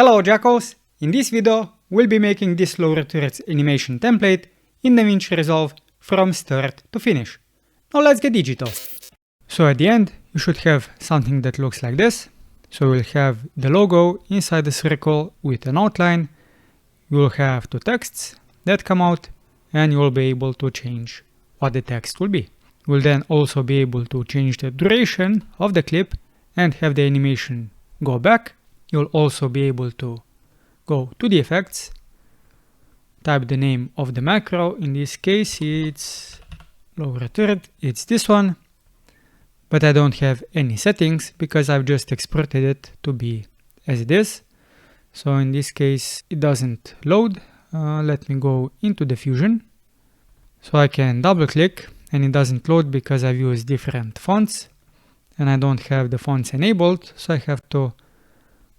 Hello Jackals! In this video, we'll be making this lower turrets animation template in DaVinci Resolve from start to finish. Now let's get digital. So at the end, you should have something that looks like this. So we'll have the logo inside the circle with an outline. You'll have two texts that come out and you'll be able to change what the text will be. We'll then also be able to change the duration of the clip and have the animation go back. You'll also be able to go to the effects, type the name of the macro. In this case, it's lower turret, it's this one, but I don't have any settings because I've just exported it to be as it is. So in this case, it doesn't load. Let me go into the Fusion. So I can double click and it doesn't load because I've used different fonts and I don't have the fonts enabled. So I have to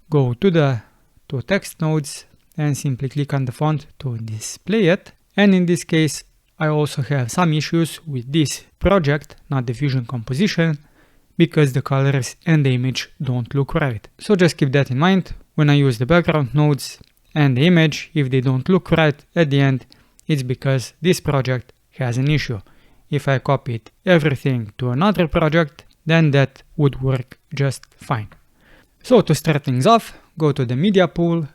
go to the two text nodes and simply click on the font to display it. And in this case, I also have some issues with this project, not the Fusion composition, because the colors and the image don't look right. So just keep that in mind when I use the background nodes and the image. If they don't look right at the end, it's because this project has an issue. If I copied everything to another project, then that would work just fine. So to start things off, go to the media pool,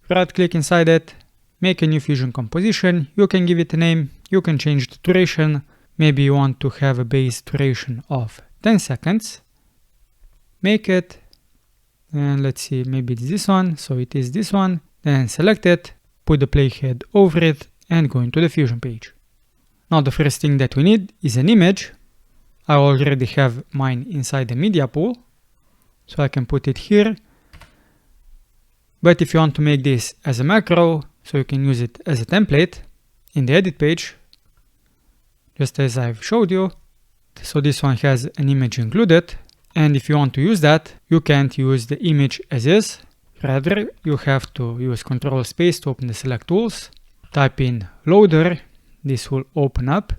right click inside it, make a new Fusion composition. You can give it a name, you can change the duration. Maybe you want to have a base duration of 10 seconds. Make it, and let's see, maybe it's this one, so it is this one. Then select it, put the playhead over it, and go into the Fusion page. Now the first thing that we need is an image. I already have mine inside the media pool, so I can put it here. But if you want to make this as a macro, so you can use it as a template in the edit page, just as I've showed you. So this one has an image included. And if you want to use that, you can't use the image as is. Rather, you have to use Control Space to open the select tools. Type in loader. This will open up.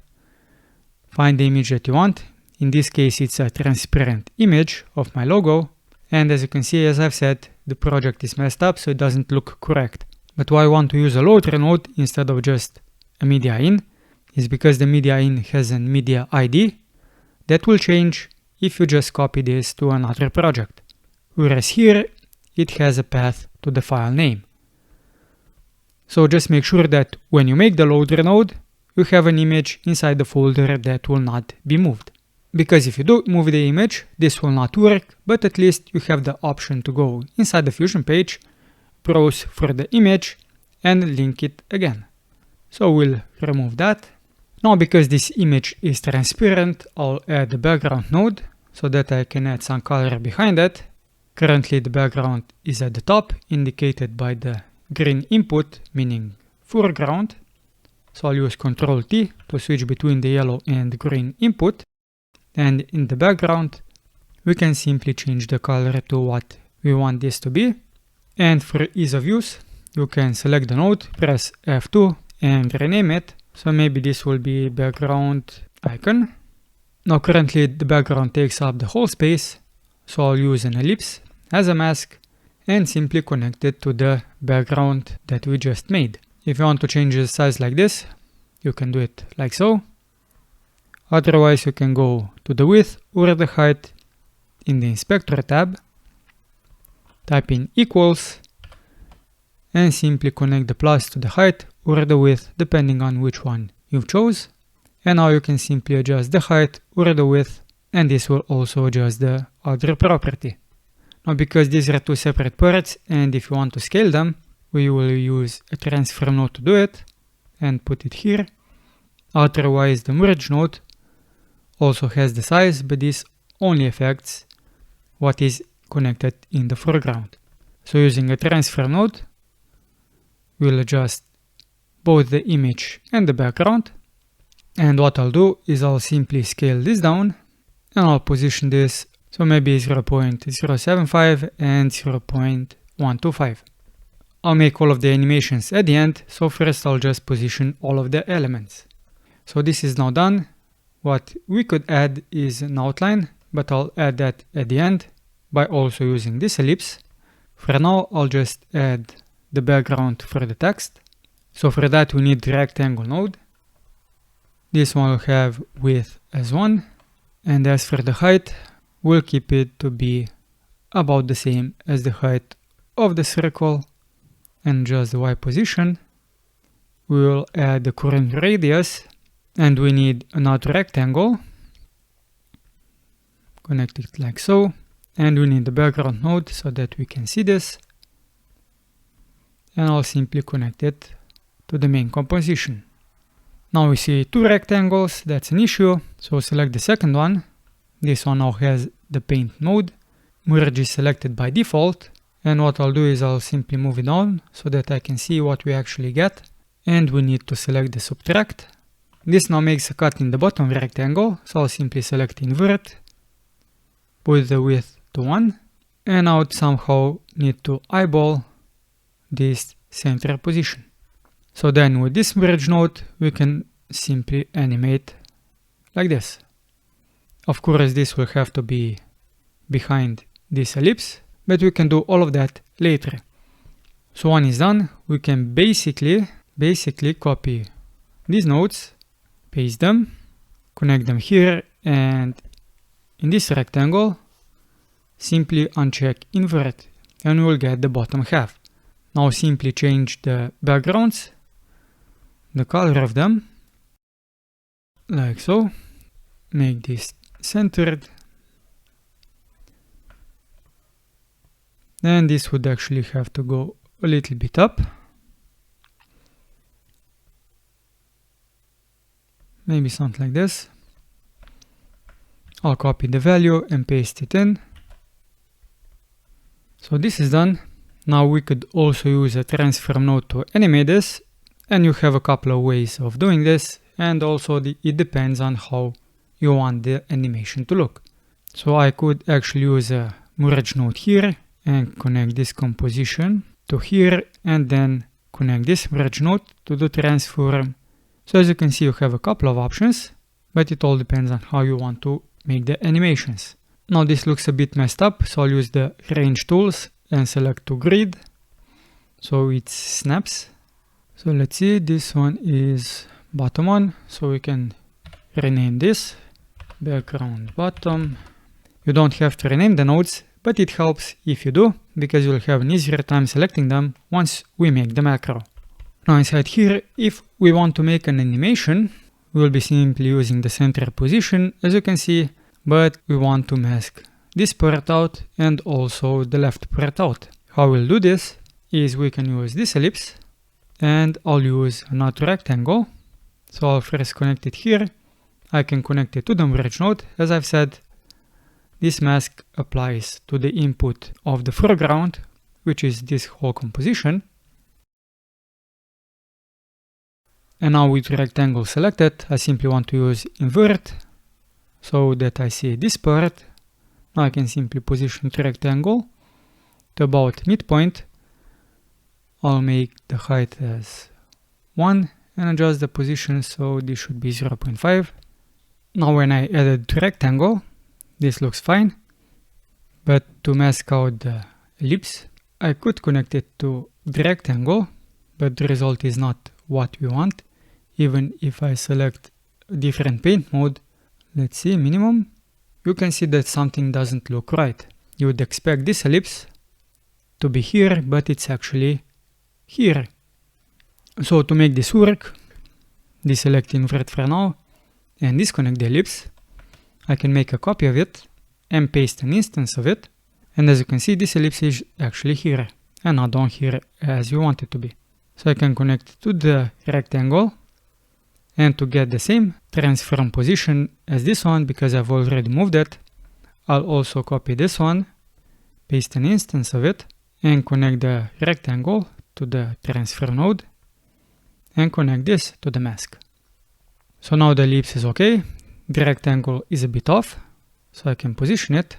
Find the image that you want. In this case, it's a transparent image of my logo. And as you can see, as I've said, the project is messed up, so it doesn't look correct. But why I want to use a loader node instead of just a media in is because the media in has a media ID that will change if you just copy this to another project. Whereas here, it has a path to the file name. So just make sure that when you make the loader node, you have an image inside the folder that will not be moved. Because if you do move the image, this will not work, but at least you have the option to go inside the Fusion page, browse for the image, and link it again. So we'll remove that. Now because this image is transparent, I'll add the background node so that I can add some color behind it. Currently the background is at the top, indicated by the green input, meaning foreground. So I'll use Ctrl T to switch between the yellow and green input. And in the background, we can simply change the color to what we want this to be. And for ease of use, you can select the node, press F2 and rename it. So maybe this will be background icon. Now currently the background takes up the whole space. So I'll use an ellipse as a mask and simply connect it to the background that we just made. If you want to change the size like this, you can do it like so. Otherwise, you can go to the width or the height in the inspector tab, type in equals, and simply connect the plus to the height or the width depending on which one you've chose. And now you can simply adjust the height or the width, and this will also adjust the other property. Now because these are two separate parts, and if you want to scale them, we will use a transform node to do it and put it here. Otherwise, the merge node also has the size, but this only affects what is connected in the foreground. So using a transfer node, we'll adjust both the image and the background. And what I'll do is I'll simply scale this down and I'll position this, so maybe 0.075 and 0.125. I'll make all of the animations at the end, so first I'll just position all of the elements. So this is now done. What we could add is an outline, but I'll add that at the end by also using this ellipse. For now, I'll just add the background for the text. So for that we need the rectangle node. This one will have width as 1, and as for the height, we'll keep it to be about the same as the height of the circle and just the Y position. We will add the current radius, and we need another rectangle. Connect it like so, and we need the background node so that we can see this. And I'll simply connect it to the main composition. Now we see two rectangles, that's an issue, so select the second one. This one now has the paint node. Merge is selected by default, and what I'll do is I'll simply move it down so that I can see what we actually get. And we need to select the subtract. This now makes a cut in the bottom rectangle, so I'll simply select invert, put the width to 1, and now somehow need to eyeball this center position. So then with this merge node, we can simply animate like this. Of course, this will have to be behind this ellipse, but we can do all of that later. So one is done, we can basically copy these nodes, paste them, connect them here, and in this rectangle, simply uncheck invert, and we will get the bottom half. Now simply change the backgrounds, the color of them, like so. Make this centered. And this would actually have to go a little bit up. Maybe something like this. I'll copy the value and paste it in. So this is done. Now we could also use a transform node to animate this, and you have a couple of ways of doing this, and also it depends on how you want the animation to look. So I could actually use a merge node here and connect this composition to here, and then connect this merge node to the transform. So as you can see, you have a couple of options, but it all depends on how you want to make the animations. Now this looks a bit messed up, so I'll use the range tools and select to grid, so it snaps. So let's see, this one is bottom one, so we can rename this background bottom. You don't have to rename the nodes, but it helps if you do, because you'll have an easier time selecting them once we make the macro. Now inside here, if we want to make an animation, we'll be simply using the center position, as you can see, but we want to mask this part out and also the left part out. How we'll do this is we can use this ellipse, and I'll use another rectangle. So I'll first connect it here. I can connect it to the merge node. As I've said, this mask applies to the input of the foreground, which is this whole composition. And now with rectangle selected, I simply want to use invert so that I see this part. Now I can simply position the rectangle to about midpoint. I'll make the height as 1 and adjust the position, so this should be 0.5. Now when I added the rectangle, this looks fine, but to mask out the ellipse, I could connect it to the rectangle, but the result is not what we want. Even if I select a different paint mode, let's see, minimum, you can see that something doesn't look right. You would expect this ellipse to be here, but it's actually here. So to make this work, deselect invert for now and disconnect the ellipse. I can make a copy of it and paste an instance of it. And as you can see, this ellipse is actually here and not down here as you want it to be. So I can connect it to the rectangle, and to get the same transform position as this one, because I've already moved it, I'll also copy this one, paste an instance of it, and connect the rectangle to the transform node, and connect this to the mask. So now the ellipse is okay, the rectangle is a bit off, so I can position it,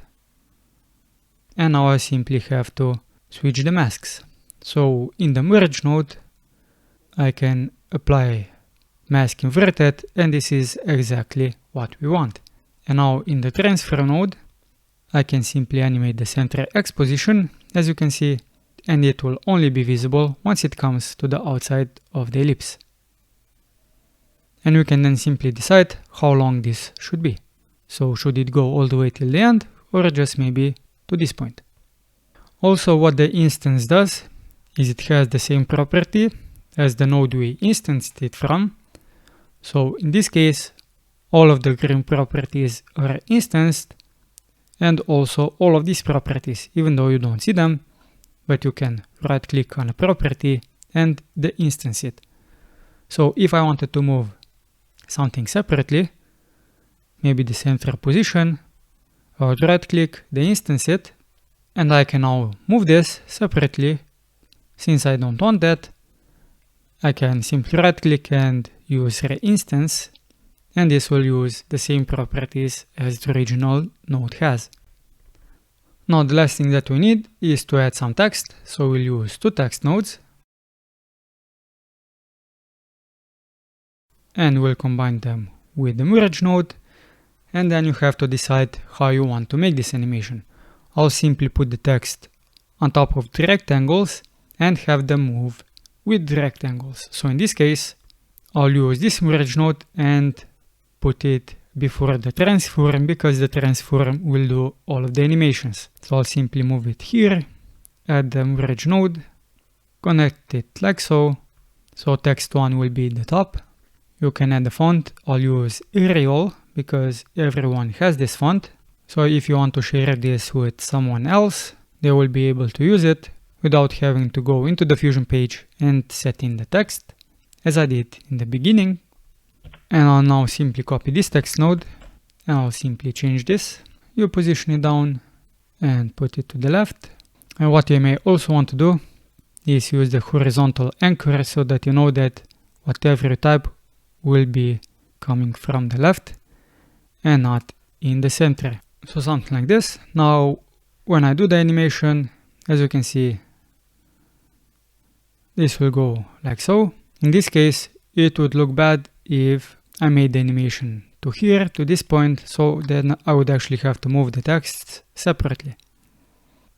and now I simply have to switch the masks. So in the merge node, I can apply mask inverted, and this is exactly what we want. And now in the transfer node, I can simply animate the center X position. As you can see, and it will only be visible once it comes to the outside of the ellipse. And we can then simply decide how long this should be. So should it go all the way till the end, or just maybe to this point? Also, what the instance does is it has the same property as the node we instanced it from. So in this case, all of the green properties are instanced, and also all of these properties, even though you don't see them, but you can right click on a property and de-instance it. So if I wanted to move something separately, maybe the center position, I would right click, de-instance it, and I can now move this separately. Since I don't want that, I can simply right click and use re-instance, and this will use the same properties as the original node has. Now the last thing that we need is to add some text, so we'll use two text nodes. And we'll combine them with the merge node, and then you have to decide how you want to make this animation. I'll simply put the text on top of the rectangles and have them move with the rectangles. So in this case, I'll use this merge node and put it before the transform, because the transform will do all of the animations. So I'll simply move it here, add the merge node, connect it like so. So text 1 will be at the top. You can add the font. I'll use Arial because everyone has this font. So if you want to share this with someone else, they will be able to use it without having to go into the Fusion page and set in the text, as I did in the beginning. And I'll now simply copy this text node, and I'll simply change this. You position it down and put it to the left. And what you may also want to do is use the horizontal anchor so that you know that whatever you type will be coming from the left and not in the center. So something like this. Now, when I do the animation, as you can see, this will go like so. In this case, it would look bad if I made the animation to here, to this point, so then I would actually have to move the text separately.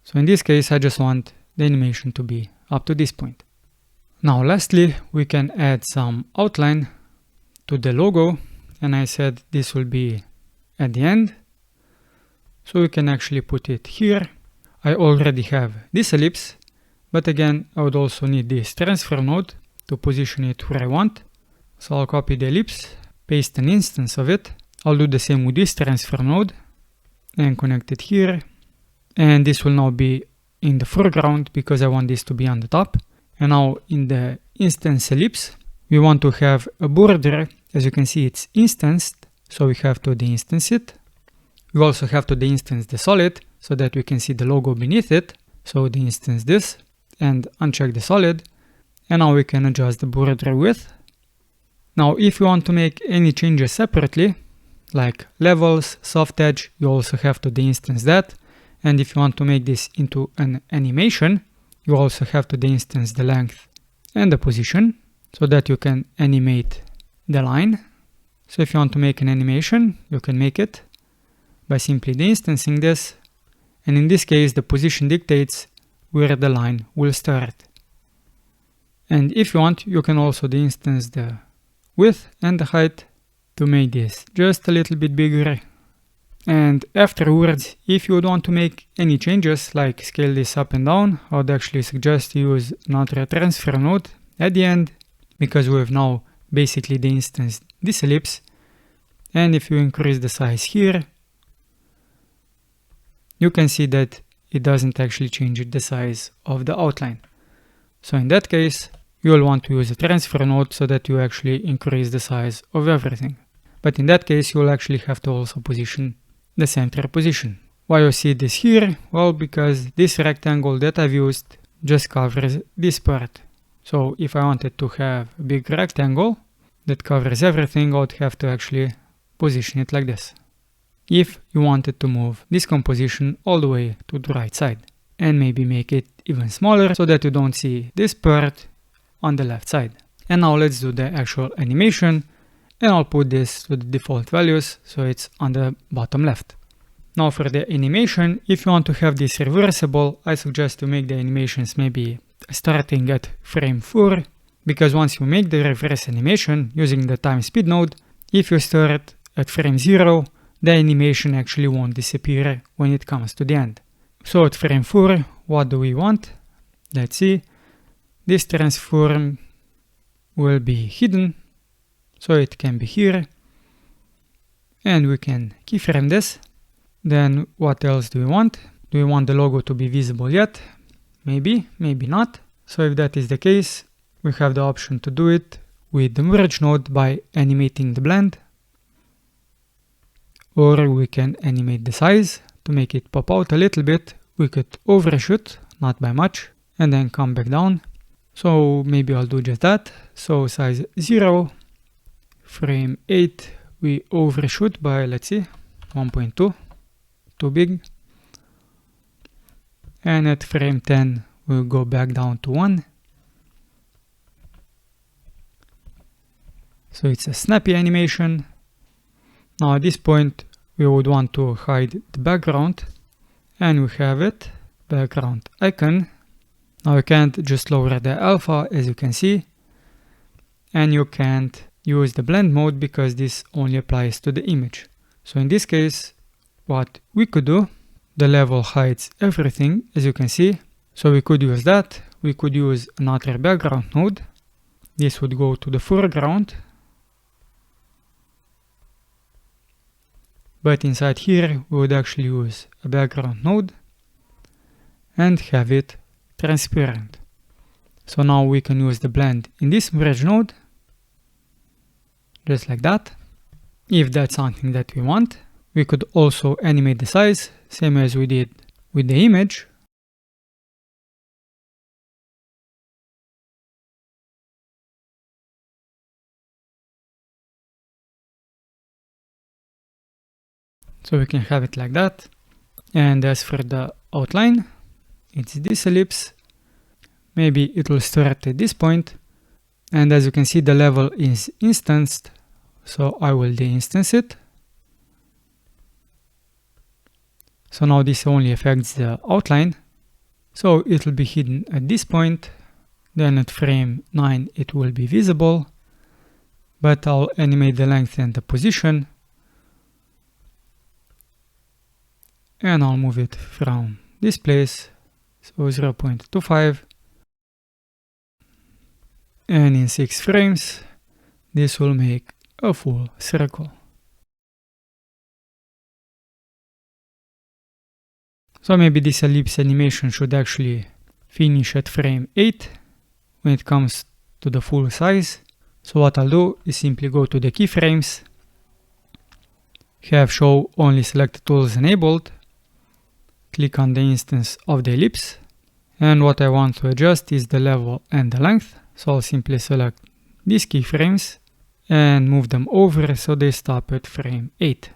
So in this case, I just want the animation to be up to this point. Now lastly, we can add some outline to the logo, and I said this will be at the end. So we can actually put it here. I already have this ellipse, but again, I would also need this transfer node to position it where I want. So I'll copy the ellipse, paste an instance of it. I'll do the same with this transfer node and connect it here. And this will now be in the foreground because I want this to be on the top. And now in the instance ellipse, we want to have a border. As you can see, it's instanced, so we have to de-instance it. We also have to de-instance the solid so that we can see the logo beneath it. So de-instance this and uncheck the solid. And now we can adjust the border width. Now, if you want to make any changes separately, like levels, soft edge, you also have to de-instance that. And if you want to make this into an animation, you also have to de-instance the length and the position so that you can animate the line. So if you want to make an animation, you can make it by simply de-instancing this. And in this case, the position dictates where the line will start. And if you want, you can also de-instance the width and the height to make this just a little bit bigger. And afterwards, if you would want to make any changes, like scale this up and down, I would actually suggest you use another transfer node at the end, because we have now basically de-instanced this ellipse. And if you increase the size here, you can see that it doesn't actually change the size of the outline. So in that case, you will want to use a transfer node so that you actually increase the size of everything. But in that case, you will actually have to also position the center position. Why you see this here? Well, because this rectangle that I've used just covers this part. So if I wanted to have a big rectangle that covers everything, I would have to actually position it like this. If you wanted to move this composition all the way to the right side and maybe make it even smaller so that you don't see this part on the left side. And now let's do the actual animation, and I'll put this to the default values so it's on the bottom left. Now for the animation, if you want to have this reversible, I suggest to make the animations maybe starting at frame 4, because once you make the reverse animation using the time speed node, if you start at frame 0, the animation actually won't disappear when it comes to the end. So at frame 4, what do we want? Let's see. This transform will be hidden, so it can be here. And we can keyframe this. Then what else do we want? Do we want the logo to be visible yet? Maybe, maybe not. So if that is the case, we have the option to do it with the merge node by animating the blend. Or we can animate the size to make it pop out a little bit. We could overshoot, not by much, and then come back down. So maybe I'll do just that. So size 0, frame 8, we overshoot by, let's see, 1.2, too big. And at frame 10, we'll go back down to 1. So it's a snappy animation. Now at this point, we would want to hide the background, and we have it, background icon. Now you can't just lower the alpha, as you can see, and you can't use the blend mode because this only applies to the image. So in this case, what we could do, the level hides everything, as you can see. So we could use that. We could use another background node. This would go to the foreground. But inside here, we would actually use a background node and have it transparent. So now we can use the blend in this merge node, just like that. If that's something that we want, we could also animate the size, same as we did with the image. So we can have it like that. And as for the outline, it's this ellipse. Maybe it will start at this point. And as you can see, the level is instanced. So I will deinstance it. So now this only affects the outline. So it will be hidden at this point. Then at frame 9, it will be visible. But I'll animate the length and the position. And I'll move it from this place, so 0.25. And in 6 frames, this will make a full circle. So maybe this ellipse animation should actually finish at frame 8 when it comes to the full size. So what I'll do is simply go to the keyframes, have show only selected tools enabled, click on the instance of the ellipse, and what I want to adjust is the level and the length. So I'll simply select these keyframes and move them over so they stop at frame 8.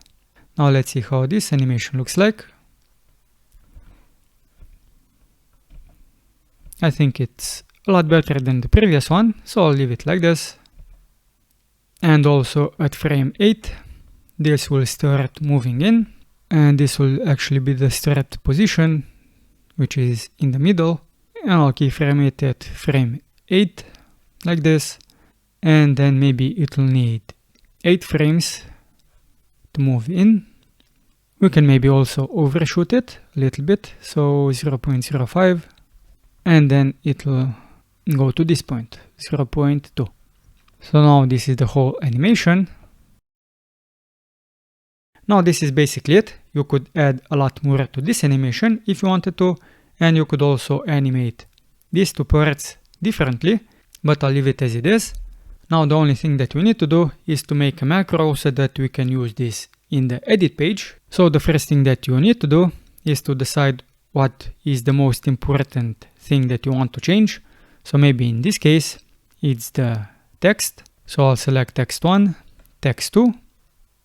Now let's see how this animation looks like. I think it's a lot better than the previous one, so I'll leave it like this. And also at frame 8, this will start moving in. And this will actually be the start position, which is in the middle. And I'll keyframe it at frame 8, like this. And then maybe it will need 8 frames to move in. We can maybe also overshoot it a little bit, so 0.05. And then it will go to this point, 0.2. So now this is the whole animation. Now this is basically it. You could add a lot more to this animation if you wanted to, and you could also animate these two parts differently, but I'll leave it as it is. Now the only thing that we need to do is to make a macro so that we can use this in the edit page. So the first thing that you need to do is to decide what is the most important thing that you want to change. So maybe in this case, it's the text. So I'll select text 1, text 2.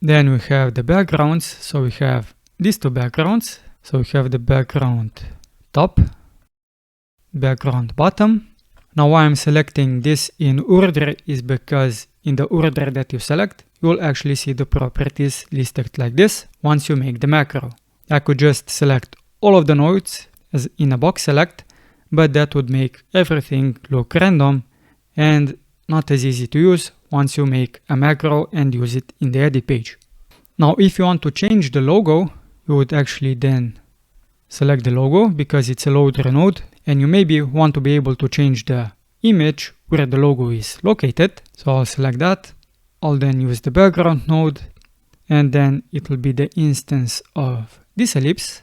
Then we have the backgrounds. So we have these two backgrounds. So we have the background top, background bottom. Now why I'm selecting this in order is because in the order that you select, you will actually see the properties listed like this once you make the macro. I could just select all of the nodes as in a box select, but that would make everything look random and not as easy to use once you make a macro and use it in the edit page. Now, if you want to change the logo, you would actually then select the logo because it's a loader node, and you maybe want to be able to change the image where the logo is located. So I'll select that. I'll then use the background node, and then it will be the instance of this ellipse.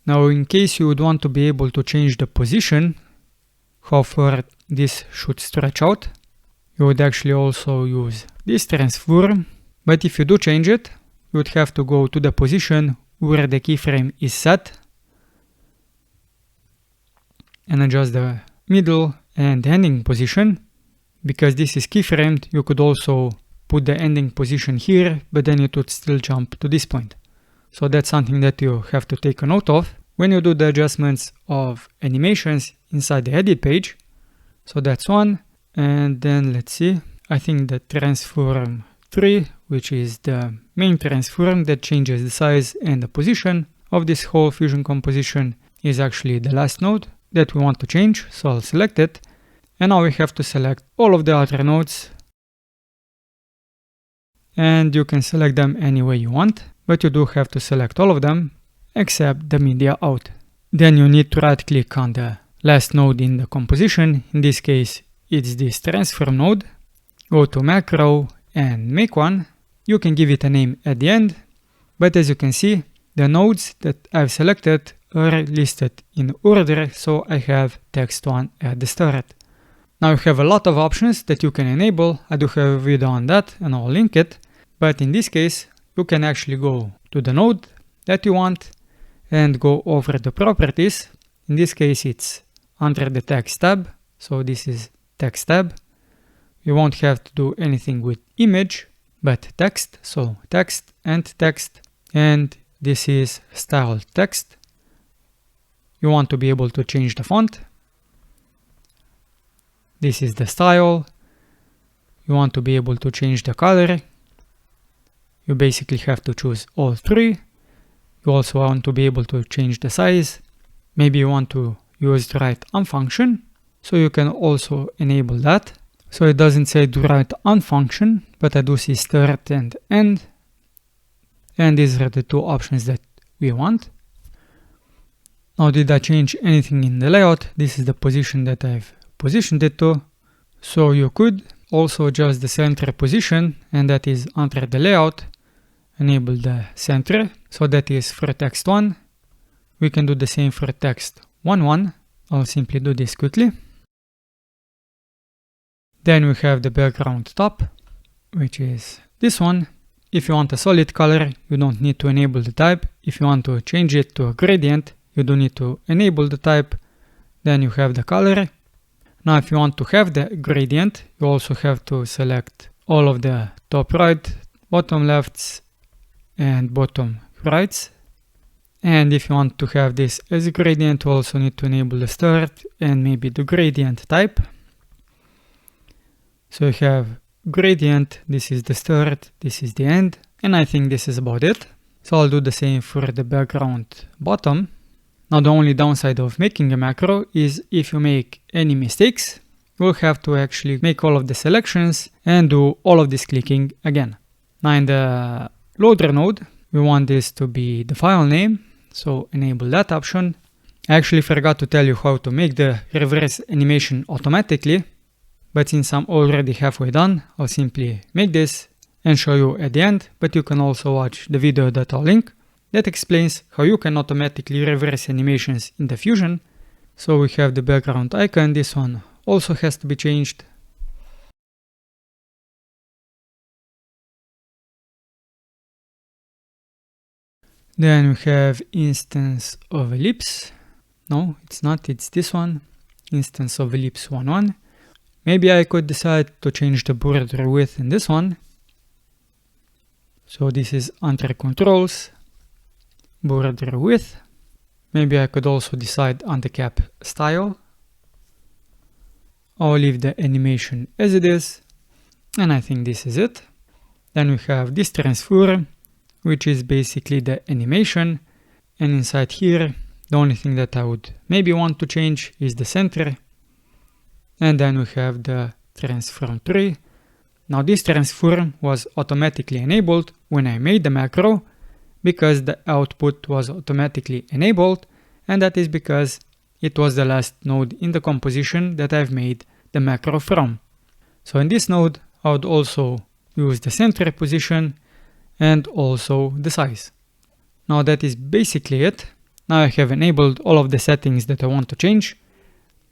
Now, in case you would want to be able to change the position, how far this should stretch out, you would actually also use this transform. But if you do change it, you would have to go to the position where the keyframe is set and adjust the middle and ending position. Because this is keyframed, you could also put the ending position here, but then it would still jump to this point. So that's something that you have to take a note of when you do the adjustments of animations inside the edit page. So that's one. And then let's see, I think the transform 3, which is the main transform that changes the size and the position of this whole fusion composition, is actually the last node that we want to change. So I'll select it. And now we have to select all of the other nodes. And you can select them any way you want, but you do have to select all of them except the media out. Then you need to right click on the last node in the composition. In this case, it's this transform node. Go to macro and make one. You can give it a name at the end, but as you can see, the nodes that I've selected are listed in order, so I have text one at the start. Now you have a lot of options that you can enable. I do have a video on that and I'll link it, but in this case, you can actually go to the node that you want and go over the properties. In this case, it's under the text tab, so this is text tab. You won't have to do anything with image, but text, so text, and this is style text. You want to be able to change the font. This is the style. You want to be able to change the color. You basically have to choose all three. You also want to be able to change the size. Maybe you want to use the write on function, so you can also enable that. So it doesn't say do write on function, but I do see start and end. And these are the two options that we want. Now, did I change anything in the layout? This is the position that I've positioned it to. So you could also adjust the center position, and that is under the layout. Enable the center, so that is for text 1. We can do the same for text 1.1. I'll simply do this quickly. Then we have the background top, which is this one. If you want a solid color, you don't need to enable the type. If you want to change it to a gradient, you do need to enable the type. Then you have the color. Now, if you want to have the gradient, you also have to select all of the top right, bottom lefts, and bottom rights. And if you want to have this as a gradient, you also need to enable the start and maybe the gradient type. So you have gradient, this is the start, this is the end, and I think this is about it. So I'll do the same for the background bottom. Now, the only downside of making a macro is if you make any mistakes, you'll have to actually make all of the selections and do all of this clicking again. Now, in the loader node, we want this to be the file name, so enable that option. I actually forgot to tell you how to make the reverse animation automatically, but since I'm already halfway done, I'll simply make this and show you at the end, but you can also watch the video that I'll link that explains how you can automatically reverse animations in the Fusion. So we have the background icon, this one also has to be changed. Then we have instance of ellipse. No, it's not, it's this one, instance of ellipse 1.1. Maybe I could decide to change the border width in this one. So this is under controls, border width. Maybe I could also decide on the cap style. I'll leave the animation as it is. And I think this is it. Then we have this transform. which is basically the animation. And inside here, the only thing that I would maybe want to change is the center. And then we have the transform tree. Now this transform was automatically enabled when I made the macro because the output was automatically enabled, and that is because it was the last node in the composition that I've made the macro from. So in this node, I would also use the center position and also the size. Now that is basically it. Now I have enabled all of the settings that I want to change.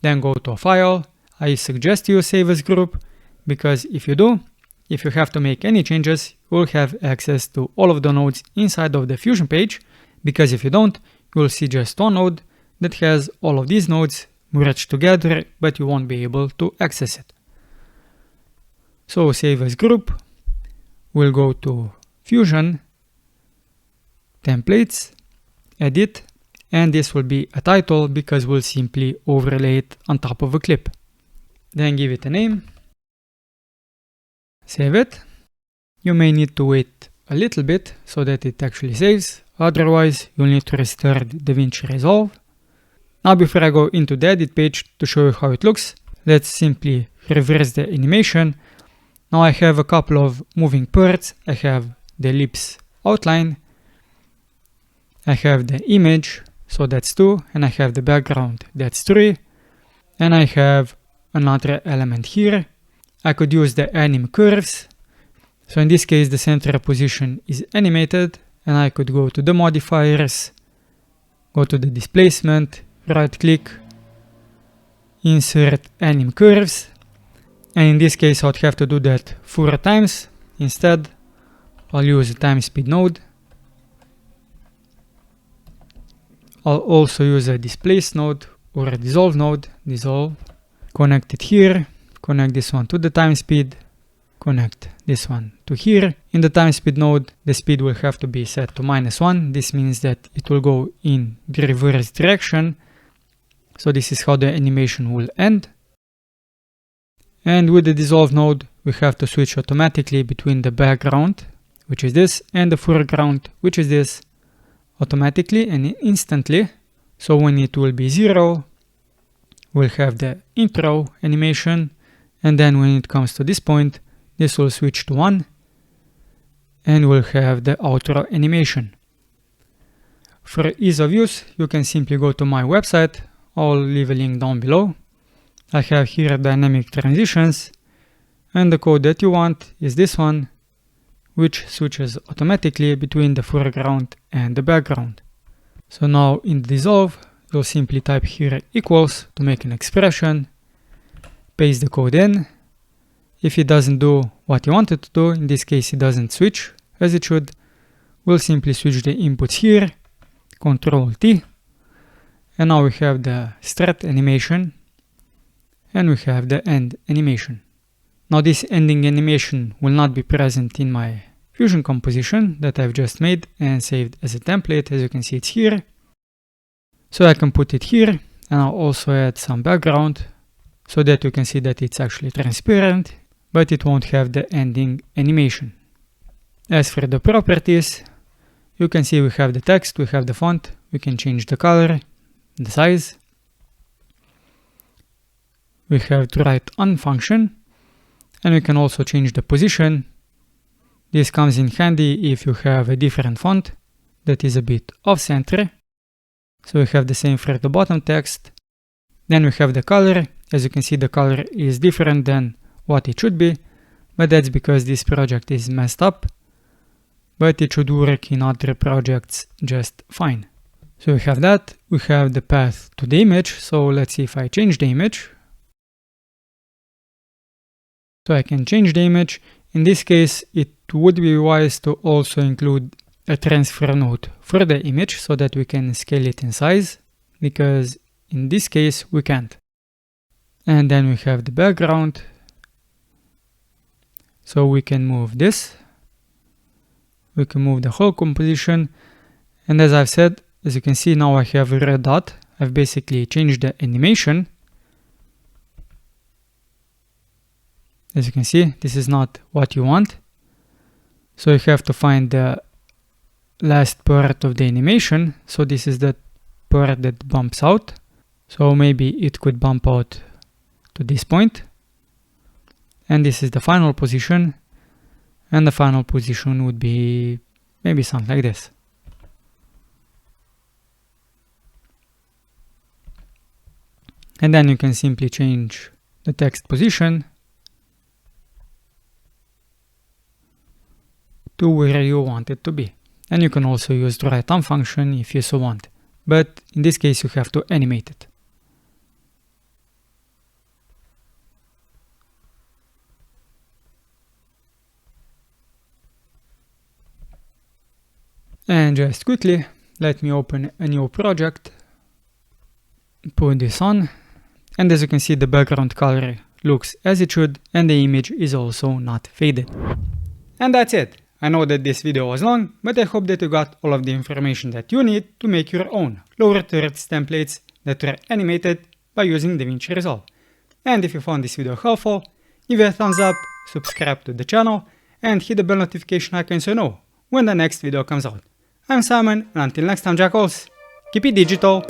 Then go to a file. I suggest you save as group, because if you do, if you have to make any changes, you will have access to all of the nodes inside of the Fusion page, because if you don't, you will see just one node that has all of these nodes merged together, but you won't be able to access it. So save as group, we'll go to Fusion, Templates, Edit, and this will be a title because we'll simply overlay it on top of a clip. Then give it a name, save it. You may need to wait a little bit so that it actually saves, otherwise you'll need to restart DaVinci Resolve. Now before I go into the edit page to show you how it looks, let's simply reverse the animation. Now I have a couple of moving parts. I have the ellipse outline, I have the image, so that's 2, and I have the background, that's 3, and I have another element here. I could use the anim curves. So in this case the center position is animated, and I could go to the modifiers, go to the displacement, right click, insert anim curves, and in this case I would have to do that 4 times. Instead I'll use a time speed node. I'll also use a displace node or a dissolve node. Dissolve, connect it here, connect this one to the time speed, connect this one to here. In the time speed node, the speed will have to be set to -1. This means that it will go in the reverse direction. So this is how the animation will end. And with the dissolve node, we have to switch automatically between the background, which is this, and the foreground, which is this, automatically and instantly. So when it will be 0, we'll have the intro animation, and then when it comes to this point, this will switch to 1, and we'll have the outro animation. For ease of use, you can simply go to my website. I'll leave a link down below. I have here dynamic transitions, and the code that you want is this one, which switches automatically between the foreground and the background. So now in dissolve, you'll simply type here equals to make an expression, paste the code in. If it doesn't do what you want it to do, in this case it doesn't switch as it should, we'll simply switch the inputs here, Ctrl T, and now we have the start animation and we have the end animation. Now this ending animation will not be present in my Fusion composition that I've just made and saved as a template. As you can see, it's here. So I can put it here, and I'll also add some background so that you can see that it's actually transparent, but it won't have the ending animation. As for the properties, you can see we have the text, we have the font, we can change the color, the size. We have the write on function, and we can also change the position. This comes in handy if you have a different font that is a bit off center. So we have the same for the bottom text. Then we have the color. As you can see, the color is different than what it should be, but that's because this project is messed up, but it should work in other projects just fine. So we have that. We have the path to the image. So let's see if I change the image. So I can change the image. In this case, it would be wise to also include a transfer node for the image so that we can scale it in size, because in this case we can't. And then we have the background. So we can move this. We can move the whole composition. And as I've said, as you can see, now I have a red dot. I've basically changed the animation. As you can see, this is not what you want. So you have to find the last part of the animation. So this is the part that bumps out. So maybe it could bump out to this point. And this is the final position. And the final position would be maybe something like this. And then you can simply change the text position to where you want it to be. And you can also use the right thumb function if you so want. But in this case you have to animate it. And just quickly, let me open a new project, put this on, and as you can see the background color looks as it should and the image is also not faded. And that's it. I know that this video was long, but I hope that you got all of the information that you need to make your own lower thirds templates that were animated by using DaVinci Resolve. And if you found this video helpful, give it a thumbs up, subscribe to the channel, and hit the bell notification icon so you know when the next video comes out. I'm Simon, and until next time, Jackals, keep it digital!